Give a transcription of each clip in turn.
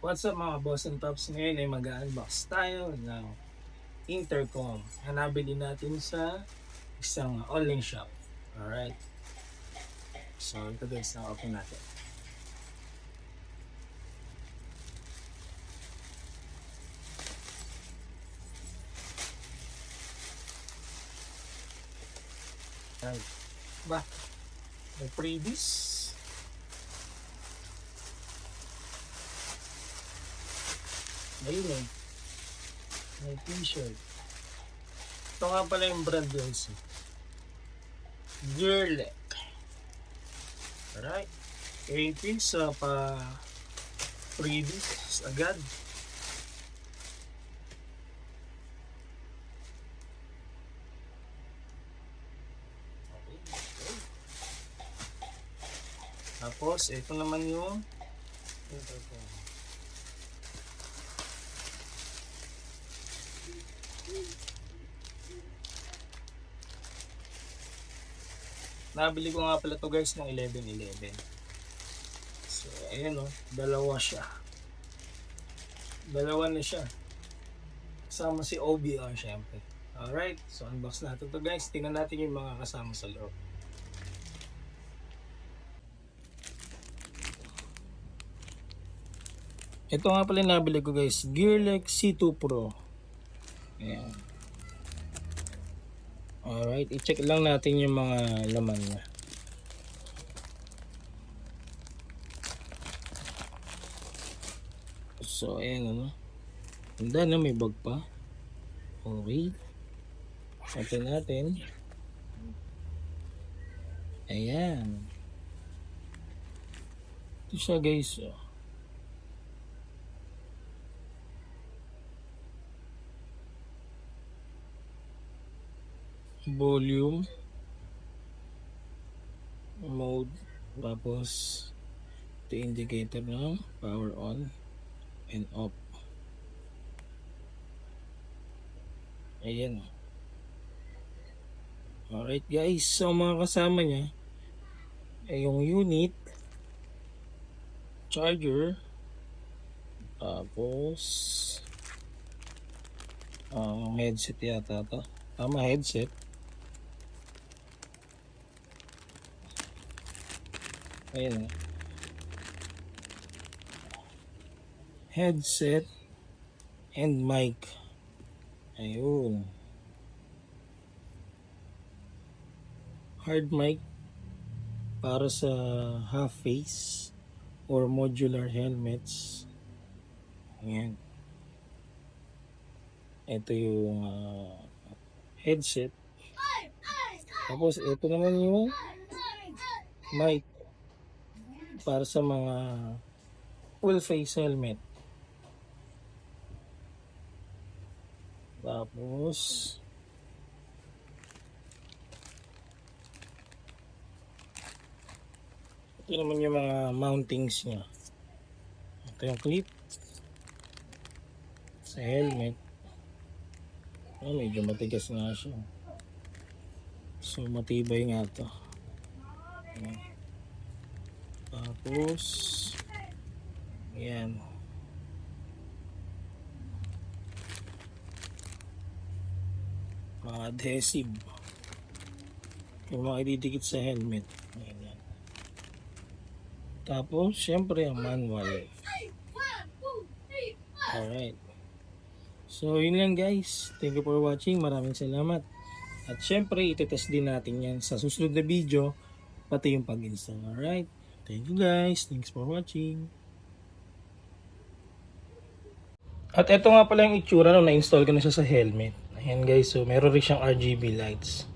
What's up mga boss and tops? Ngayon ay mag-unbox tayo ng intercom na nabili natin sa isang online shop. Alright. So ito guys, na-open natin. Alright. Ba? May freebies. Ayun eh. May t-shirt. Ito nga pala yung brand guys. Gearlek. Alright. 80 sa pa freebies agad. Tapos, ito naman yung intercom. Nabili ko nga pala to guys ng 11.11. So, ayan o. Dalawa siya. Dalawa na siya. Kasama si OBR syempre. Alright. So, unbox natin to guys. Tingnan natin yung mga kasama sa loob. Ito nga pala yung nabili ko guys. Gearlek C2 Pro. Ayan. Alright, i-check lang natin yung mga laman niya. So, ayan ano. Handa na, may bag pa. Okay. Open natin. Ayan. Ito siya guys. Volume, mode, tapos ito indicator ng power on and off. Ayan. Alright guys, so mga kasama niya ay yung unit, charger, tapos headset yata ito. Tama, headset. Ayan. Headset and mic. Ayun. Hard mic para sa half face or modular helmets. Ayan. Ito yung headset. Tapos ito naman yung mic para sa mga full face helmet. Tapos ito naman yung mga mountings niya. Ito yung clip sa helmet. Medyo matigas nga siya. So matibay nga ito. Tapos ayan, mga adhesive yung mga ididikit sa helmet. Ayan. Tapos syempre ang manual. Alright, so yun lang guys. Thank you for watching. Maraming salamat. At syempre itetest din natin yan sa susunod na video, pati yung pag-install. Alright, thank you guys. Thanks for watching. At eto nga pala yung itsura nung na-install ko na siya sa helmet. Ayan guys, so meron rin siyang RGB lights.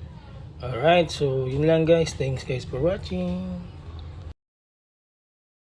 Alright, so yun lang guys. Thanks guys for watching.